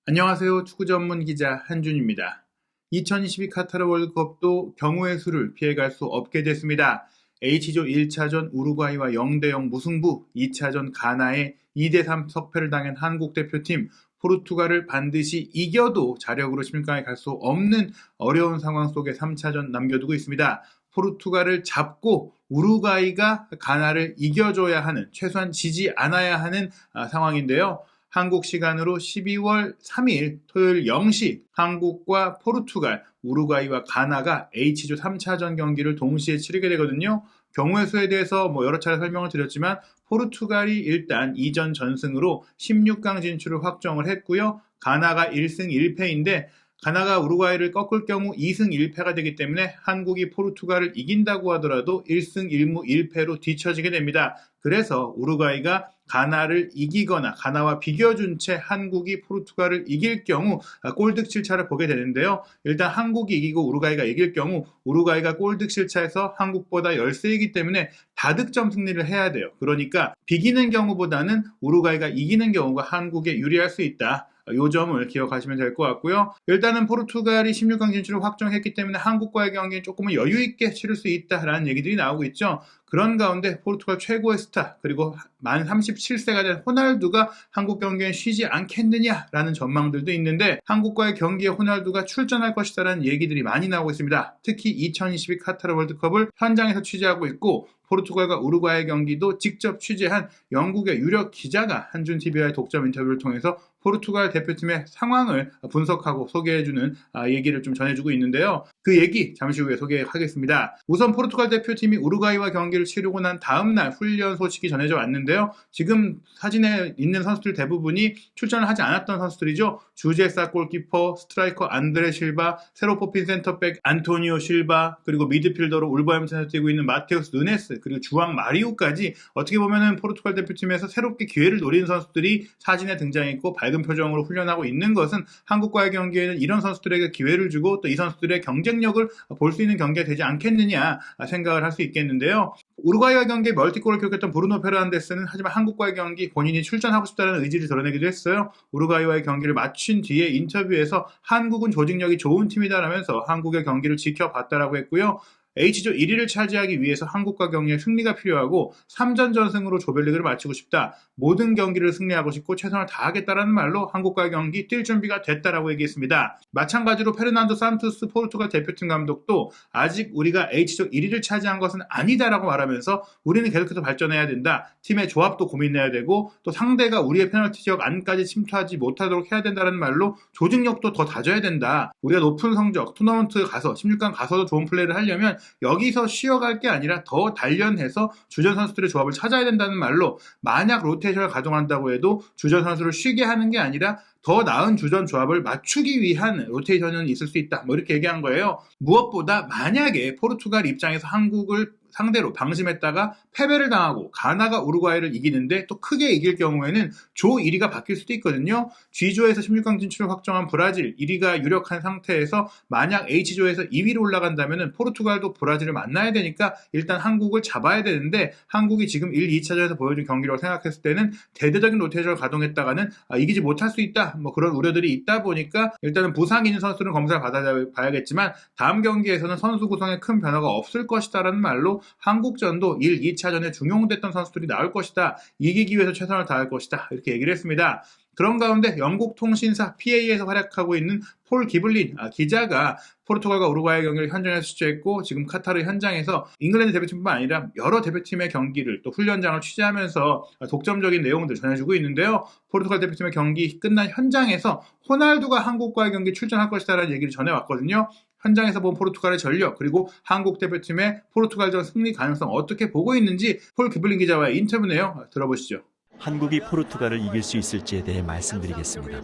안녕하세요. 축구 전문 기자 한준입니다. 2022 카타르 월드컵도 경우의 수를 피해갈 수 없게 됐습니다. H조 1차전 우루과이와 0대0 무승부, 2차전 가나에 2대3 석패를 당한 한국 대표팀, 포르투갈을 반드시 이겨도 자력으로 16강에 갈 수 없는 어려운 상황 속에 3차전 남겨두고 있습니다. 포르투갈을 잡고 우루과이가 가나를 이겨줘야 하는, 최소한 지지 않아야 하는 상황인데요. 한국 시간으로 12월 3일 토요일 0시 한국과 포르투갈, 우루과이와 가나가 H조 3차전 경기를 동시에 치르게 되거든요. 경우의 수에 대해서 여러 차례 설명을 드렸지만 포르투갈이 일단 이전 전승으로 16강 진출을 확정을 했고요. 가나가 1승 1패인데 가나가 우루과이를 꺾을 경우 2승 1패가 되기 때문에 한국이 포르투갈을 이긴다고 하더라도 1승 1무 1패로 뒤처지게 됩니다. 그래서 우루과이가 가나를 이기거나 가나와 비겨준 채 한국이 포르투갈을 이길 경우 골득실차를 보게 되는데요. 일단 한국이 이기고 우루과이가 이길 경우 우루과이가 골득실차에서 한국보다 열세이기 때문에 다득점 승리를 해야 돼요. 그러니까 비기는 경우보다는 우루과이가 이기는 경우가 한국에 유리할 수 있다. 이 점을 기억하시면 될 것 같고요. 일단은 포르투갈이 16강 진출을 확정했기 때문에 한국과의 경기는 조금은 여유 있게 치를 수 있다라는 얘기들이 나오고 있죠. 그런 가운데 포르투갈 최고의 스타 그리고 만 37세가 된 호날두가 한국 경기에 쉬지 않겠느냐라는 전망들도 있는데 한국과의 경기에 호날두가 출전할 것이다라는 얘기들이 많이 나오고 있습니다. 특히 2022 카타르 월드컵을 현장에서 취재하고 있고 포르투갈과 우루과이 경기도 직접 취재한 영국의 유력 기자가 한준TV와의 독점 인터뷰를 통해서 포르투갈 대표팀의 상황을 분석하고 소개해주는 얘기를 좀 전해주고 있는데요. 그 얘기 잠시 후에 소개하겠습니다. 우선 포르투갈 대표팀이 우루과이와 경기를 치르고 난 다음 날 훈련 소식이 전해져 왔는데요. 지금 사진에 있는 선수들 대부분이 출전을 하지 않았던 선수들이죠. 주제사 골키퍼, 스트라이커 안드레 실바, 새로 뽑힌 센터백 안토니오 실바, 그리고 미드필더로 울버햄튼에서 뛰고 있는 마테우스 누네스, 그리고 주앙 마리우까지 어떻게 보면은 포르투갈 대표팀에서 새롭게 기회를 노린 선수들이 사진에 등장했고 밝은 표정으로 훈련하고 있는 것은 한국과의 경기에는 이런 선수들에게 기회를 주고 또 이 선수들의 경쟁력을 볼 수 있는 경기가 되지 않겠느냐 생각을 할 수 있겠는데요. 우루과이와 경기에 멀티골을 기록했던 브루노 페르난데스는 하지만 한국과의 경기 본인이 출전하고 싶다는 의지를 드러내기도 했어요. 우루과이와의 경기를 마친 뒤에 인터뷰에서 한국은 조직력이 좋은 팀이다라면서 한국의 경기를 지켜봤다라고 했고요. H조 1위를 차지하기 위해서 한국과 경기에 승리가 필요하고 3전 전승으로 조별리그를 마치고 싶다. 모든 경기를 승리하고 싶고 최선을 다하겠다라는 말로 한국과의 경기 뛸 준비가 됐다라고 얘기했습니다. 마찬가지로 페르난도 산토스 포르투갈 대표팀 감독도 아직 우리가 H조 1위를 차지한 것은 아니다라고 말하면서 우리는 계속해서 발전해야 된다. 팀의 조합도 고민해야 되고 또 상대가 우리의 페널티 지역 안까지 침투하지 못하도록 해야 된다는 말로 조직력도 더 다져야 된다. 우리가 높은 성적, 토너먼트 가서 16강 가서도 좋은 플레이를 하려면 여기서 쉬어갈 게 아니라 더 단련해서 주전 선수들의 조합을 찾아야 된다는 말로 만약 로테이션을 가동한다고 해도 주전 선수를 쉬게 하는 게 아니라 더 나은 주전 조합을 맞추기 위한 로테이션은 있을 수 있다. 이렇게 얘기한 거예요. 무엇보다 만약에 포르투갈 입장에서 한국을 상대로 방심했다가 패배를 당하고 가나가 우루과이를 이기는데 또 크게 이길 경우에는 조 1위가 바뀔 수도 있거든요. G조에서 16강 진출을 확정한 브라질 1위가 유력한 상태에서 만약 H조에서 2위로 올라간다면 포르투갈도 브라질을 만나야 되니까 일단 한국을 잡아야 되는데 한국이 지금 1, 2차전에서 보여준 경기라고 생각했을 때는 대대적인 로테이션을 가동했다가는 이기지 못할 수 있다. 그런 우려들이 있다 보니까 일단은 부상 있는 선수는 검사를 받아봐야겠지만 다음 경기에서는 선수 구성에 큰 변화가 없을 것이다라는 말로 한국전도 1, 2차전에 중용됐던 선수들이 나올 것이다. 이기기 위해서 최선을 다할 것이다. 이렇게 얘기를 했습니다. 그런 가운데 영국 통신사 PA에서 활약하고 있는 폴 기블린 기자가 포르투갈과 우루과이 경기를 현장에서 취재했고 지금 카타르 현장에서 잉글랜드 대표팀뿐만 아니라 여러 대표팀의 경기를 또 훈련장을 취재하면서 독점적인 내용들 전해주고 있는데요. 포르투갈 대표팀의 경기 끝난 현장에서 호날두가 한국과의 경기 출전할 것이다라는 얘기를 전해왔거든요. 현장에서 본 포르투갈의 전력 그리고 한국 대표팀의 포르투갈전 승리 가능성 어떻게 보고 있는지 폴 기블린 기자와의 인터뷰 내용 들어보시죠. 한국이 포르투갈을 이길 수 있을지에 대해 말씀드리겠습니다.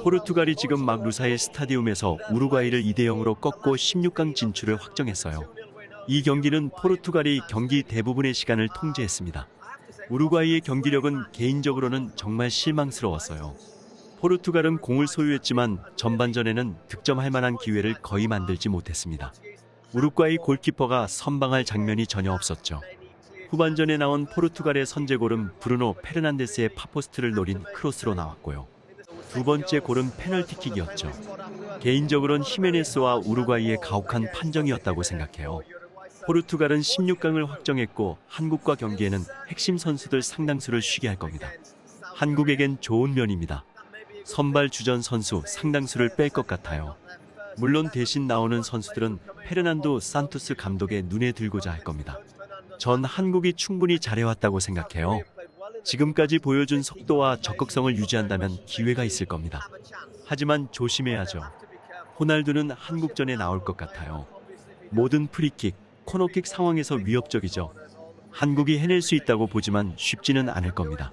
포르투갈이 지금 막 루사의 스타디움에서 우루과이를 2대0으로 꺾고 16강 진출을 확정했어요. 이 경기는 포르투갈이 경기 대부분의 시간을 통제했습니다. 우루과이의 경기력은 개인적으로는 정말 실망스러웠어요. 포르투갈은 공을 소유했지만 전반전에는 득점할 만한 기회를 거의 만들지 못했습니다. 우루과이 골키퍼가 선방할 장면이 전혀 없었죠. 후반전에 나온 포르투갈의 선제골은 브루노 페르난데스의 파포스트를 노린 크로스로 나왔고요. 두 번째 골은 페널티킥이었죠. 개인적으로는 히메네스와 우루과이의 가혹한 판정이었다고 생각해요. 포르투갈은 16강을 확정했고 한국과 경기에는 핵심 선수들 상당수를 쉬게 할 겁니다. 한국에겐 좋은 면입니다. 선발 주전 선수 상당수를 뺄 것 같아요. 물론 대신 나오는 선수들은 페르난도 산토스 감독의 눈에 들고자 할 겁니다. 전 한국이 충분히 잘해왔다고 생각해요. 지금까지 보여준 속도와 적극성을 유지한다면 기회가 있을 겁니다. 하지만 조심해야죠. 호날두는 한국전에 나올 것 같아요. 모든 프리킥, 코너킥 상황에서 위협적이죠. 한국이 해낼 수 있다고 보지만 쉽지는 않을 겁니다.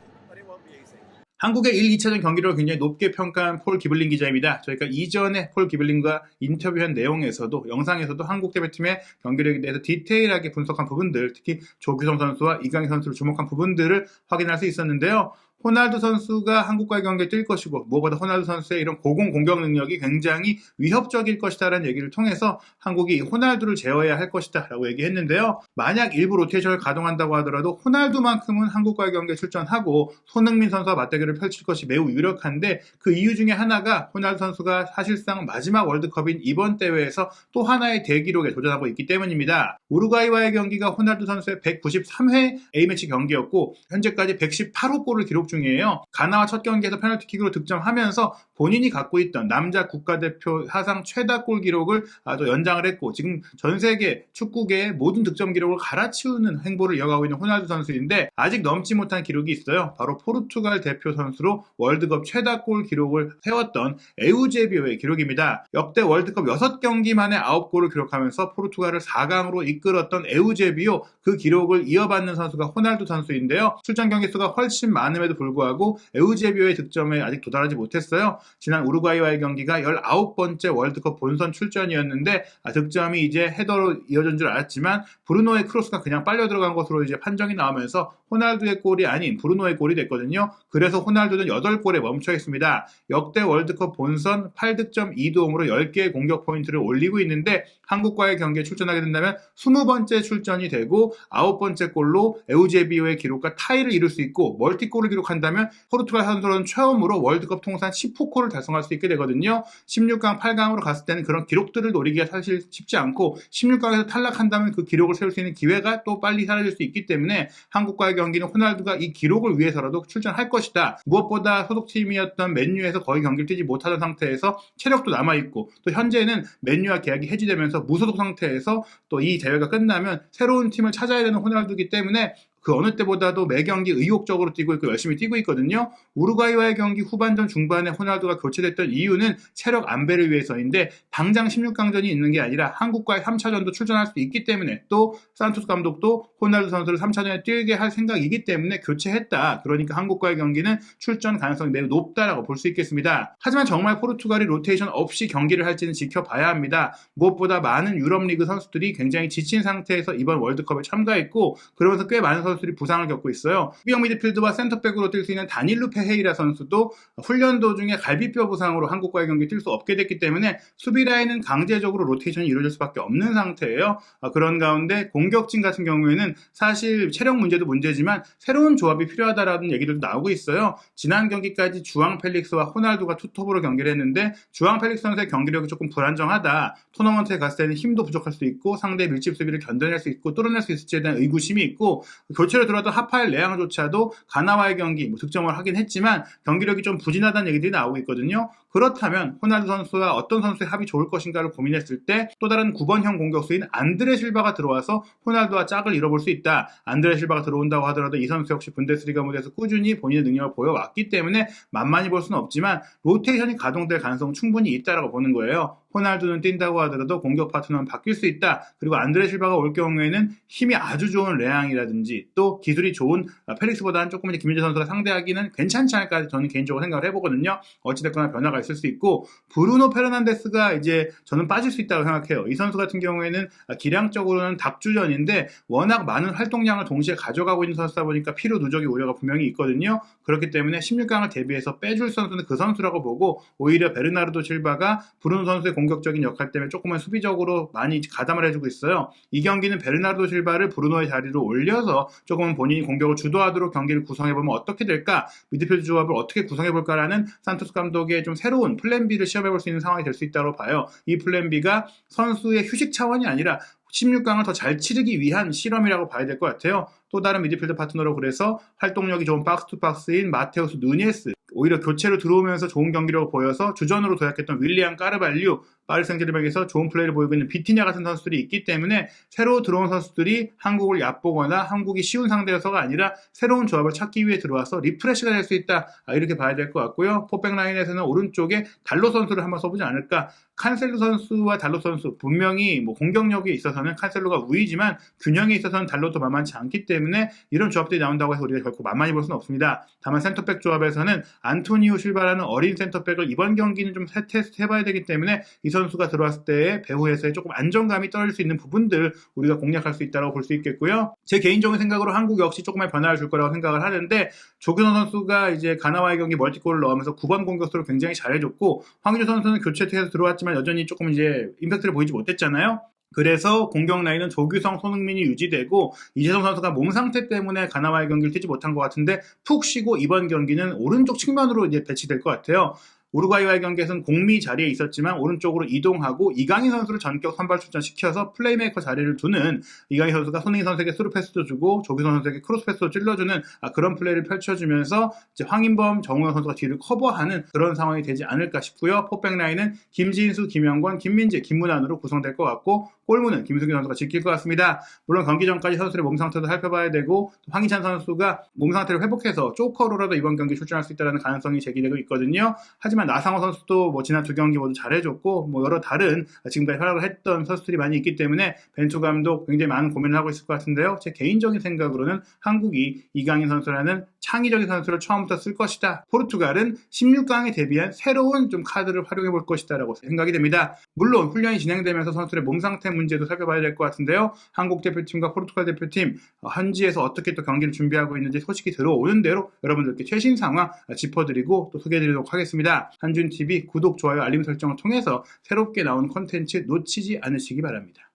한국의 1, 2차전 경기를 굉장히 높게 평가한 폴 기블링 기자입니다. 저희가 이전에 폴 기블링과 인터뷰한 내용에서도 영상에서도 한국 대표팀의 경기력에 대해서 디테일하게 분석한 부분들, 특히 조규성 선수와 이강인 선수를 주목한 부분들을 확인할 수 있었는데요. 호날두 선수가 한국과의 경기에 뛸 것이고 무엇보다 호날두 선수의 이런 고공 공격 능력이 굉장히 위협적일 것이다라는 얘기를 통해서 한국이 호날두를 제어해야 할 것이다 라고 얘기했는데요. 만약 일부 로테이션을 가동한다고 하더라도 호날두만큼은 한국과의 경기에 출전하고 손흥민 선수와 맞대결을 펼칠 것이 매우 유력한데 그 이유 중에 하나가 호날두 선수가 사실상 마지막 월드컵인 이번 대회에서 또 하나의 대기록에 도전하고 있기 때문입니다. 우루과이와의 경기가 호날두 선수의 193회 A매치 경기였고 현재까지 118호 골을 기록 중이에요. 가나와 첫 경기에서 페널티킥으로 득점하면서 본인이 갖고 있던 남자 국가대표 사상 최다골 기록을 또 연장을 했고 지금 전 세계 축구계의 모든 득점 기록을 갈아치우는 행보를 이어가고 있는 호날두 선수인데 아직 넘지 못한 기록이 있어요. 바로 포르투갈 대표 선수로 월드컵 최다골 기록을 세웠던 에우제비오의 기록입니다. 역대 월드컵 6경기 만에 9골을 기록하면서 포르투갈을 4강으로 이끌었던 에우제비오, 그 기록을 이어받는 선수가 호날두 선수인데요. 출전 경기 수가 훨씬 많음에도 불구하고 에우제비오의 득점에 아직 도달하지 못했어요. 지난 우루과이와의 경기가 19번째 월드컵 본선 출전이었는데 득점이 이제 헤더로 이어진 줄 알았지만 브루노의 크로스가 그냥 빨려 들어간 것으로 이제 판정이 나오면서 호날두의 골이 아닌 브루노의 골이 됐거든요. 그래서 호날두는 8골에 멈춰 있습니다. 역대 월드컵 본선 8득점 2도움으로 10개의 공격 포인트를 올리고 있는데 한국과의 경기에 출전하게 된다면 20번째 출전이 되고 9번째 골로 에우제비오의 기록과 타이를 이룰 수 있고 멀티골을 기록한다면 포르투갈 선수로는 처음으로 월드컵 통산 10호골을 달성할 수 있게 되거든요. 16강, 8강으로 갔을 때는 그런 기록들을 노리기가 사실 쉽지 않고 16강에서 탈락한다면 그 기록을 세울 수 있는 기회가 또 빨리 사라질 수 있기 때문에 한국과의 경기는 호날두가 이 기록을 위해서라도 출전할 것이다. 무엇보다 소속팀이었던 맨유에서 거의 경기를 뛰지 못하던 상태에서 체력도 남아있고 또 현재는 맨유와 계약이 해지되면서 무소속 상태에서 또 이 대회가 끝나면 새로운 팀을 찾아야 되는 호날두이기 때문에 그 어느 때보다도 매 경기 의욕적으로 뛰고 있고 열심히 뛰고 있거든요. 우루과이와의 경기 후반전 중반에 호날두가 교체됐던 이유는 체력 안배를 위해서인데 당장 16강전이 있는 게 아니라 한국과의 3차전도 출전할 수 있기 때문에 또 산토스 감독도 호날두 선수를 3차전에 뛰게 할 생각이기 때문에 교체했다. 그러니까 한국과의 경기는 출전 가능성이 매우 높다라고 볼 수 있겠습니다. 하지만 정말 포르투갈이 로테이션 없이 경기를 할지는 지켜봐야 합니다. 무엇보다 많은 유럽 리그 선수들이 굉장히 지친 상태에서 이번 월드컵에 참가했고 그러면서 꽤 많은 선수들이 부상을 겪고 있어요. 수비형 미드필드와 센터백으로 뛸 수 있는 다닐루 페헤이라 선수도 훈련 도중에 갈비뼈 부상으로 한국과의 경기 뛸 수 없게 됐기 때문에 수비 라인은 강제적으로 로테이션이 이루어질 수밖에 없는 상태예요. 그런 가운데 공격진 같은 경우에는 사실 체력 문제도 문제지만 새로운 조합이 필요하다라는 얘기들도 나오고 있어요. 지난 경기까지 주앙 펠릭스와 호날두가 투톱으로 경기를 했는데 주앙 펠릭스 선수의 경기력이 조금 불안정하다. 토너먼트에 갔을 때는 힘도 부족할 수 있고 상대의 밀집 수비를 견뎌낼 수 있고 뚫어낼 수 있을지에 대한 의구심이 있고 교체로 들어왔던 하파엘 레앙조차도 가나와의 경기 득점을 하긴 했지만 경기력이 좀 부진하다는 얘기들이 나오고 있거든요. 그렇다면 호날두 선수와 어떤 선수의 합이 좋을 것인가를 고민했을 때 또 다른 9번형 공격수인 안드레 실바가 들어와서 호날두와 짝을 이뤄볼 수 있다. 안드레 실바가 들어온다고 하더라도 이 선수 역시 분데스리가 무대에서 꾸준히 본인의 능력을 보여왔기 때문에 만만히 볼 수는 없지만 로테이션이 가동될 가능성은 충분히 있다라고 보는 거예요. 호날두는 뛴다고 하더라도 공격 파트너는 바뀔 수 있다. 그리고 안드레 실바가 올 경우에는 힘이 아주 좋은 레앙이라든지 또 기술이 좋은 펠릭스보다는 조금 이제 김민재 선수가 상대하기는 괜찮지 않을까 저는 개인적으로 생각을 해보거든요. 어찌됐거나 변화가 있을 수 있고 브루노 페르난데스가 이제 저는 빠질 수 있다고 생각해요. 이 선수 같은 경우에는 기량적으로는 답주전인데 워낙 많은 활동량을 동시에 가져가고 있는 선수다 보니까 피로 누적의 우려가 분명히 있거든요. 그렇기 때문에 16강을 대비해서 빼줄 선수는 그 선수라고 보고 오히려 베르나르도 실바가 브루노 선수의 공격적인 역할 때문에 조금은 수비적으로 많이 가담을 해주고 있어요. 이 경기는 베르나르도 실바를 브루노의 자리로 올려서 조금은 본인이 공격을 주도하도록 경기를 구성해보면 어떻게 될까, 미드필드 조합을 어떻게 구성해볼까라는 산토스 감독의 좀 새로운 플랜 B를 시험해볼 수 있는 상황이 될 수 있다고 봐요. 이 플랜 B가 선수의 휴식 차원이 아니라 16강을 더 잘 치르기 위한 실험이라고 봐야 될 것 같아요. 또 다른 미드필드 파트너로 그래서 활동력이 좋은 박스투박스인 마테우스 누니에스, 오히려 교체로 들어오면서 좋은 경기력을 보여서 주전으로 도약했던 윌리안 까르발류, 파리 생제르맹에서 좋은 플레이를 보이고 있는 비티냐 같은 선수들이 있기 때문에 새로 들어온 선수들이 한국을 얕보거나 한국이 쉬운 상대여서가 아니라 새로운 조합을 찾기 위해 들어와서 리프레시가 될 수 있다, 이렇게 봐야 될 것 같고요. 포백 라인에서는 오른쪽에 달로 선수를 한번 써보지 않을까. 칸셀로 선수와 달로 선수, 분명히 뭐 공격력에 있어서는 칸셀로가 우위지만 균형에 있어서는 달로도 만만치 않기 때문에 이런 조합들이 나온다고 해서 우리가 결코 만만히 볼 수는 없습니다. 다만 센터백 조합에서는 안토니오 실바라는 어린 센터백을 이번 경기는 좀 테스트 해봐야 되기 때문에 이 선수가 들어왔을 때 배후에서의 조금 안정감이 떨어질 수 있는 부분들 우리가 공략할 수 있다고 볼 수 있겠고요. 제 개인적인 생각으로 한국 역시 조금의 변화를 줄 거라고 생각을 하는데, 조규성 선수가 이제 가나와의 경기 멀티골을 넣으면서 9번 공격수를 굉장히 잘해줬고, 황의조 선수는 교체 투에서 들어왔지만 여전히 조금 이제 임팩트를 보이지 못했잖아요. 그래서 공격 라인은 조규성, 손흥민이 유지되고, 이재성 선수가 몸 상태 때문에 가나와의 경기를 뛰지 못한 것 같은데 푹 쉬고 이번 경기는 오른쪽 측면으로 이제 배치될 것 같아요. 우루과이와의 경기에서는 공미 자리에 있었지만 오른쪽으로 이동하고 이강인 선수를 전격 선발 출전시켜서 플레이메이커 자리를 두는, 이강인 선수가 손흥민 선수에게 스루 패스도 주고 조규성 선수에게 크로스 패스도 찔러주는 그런 플레이를 펼쳐주면서 이제 황인범, 정우영 선수가 뒤를 커버하는 그런 상황이 되지 않을까 싶고요. 포백 라인은 김진수, 김영권, 김민재, 김문환으로 구성될 것 같고, 골문은 김승규 선수가 지킬 것 같습니다. 물론 경기 전까지 선수들의 몸 상태도 살펴봐야 되고, 황희찬 선수가 몸 상태를 회복해서 조커로라도 이번 경기 출전할 수 있다는 가능성이 제기되고 있거든요. 하지만 나상호 선수도 뭐 지난 두 경기 모두 잘해줬고, 뭐 여러 다른 지금까지 활약을 했던 선수들이 많이 있기 때문에 벤투 감독 굉장히 많은 고민을 하고 있을 것 같은데요. 제 개인적인 생각으로는 한국이 이강인 선수라는 창의적인 선수를 처음부터 쓸 것이다. 포르투갈은 16강에 대비한 새로운 좀 카드를 활용해 볼 것이다 라고 생각이 됩니다. 물론 훈련이 진행되면서 선수들의 몸 상태 문제도 살펴봐야 될 것 같은데요. 한국 대표팀과 포르투갈 대표팀 현지에서 어떻게 또 경기를 준비하고 있는지 소식이 들어오는 대로 여러분들께 최신 상황 짚어드리고 또 소개해드리도록 하겠습니다. 한준TV 구독, 좋아요, 알림 설정을 통해서 새롭게 나온 콘텐츠 놓치지 않으시기 바랍니다.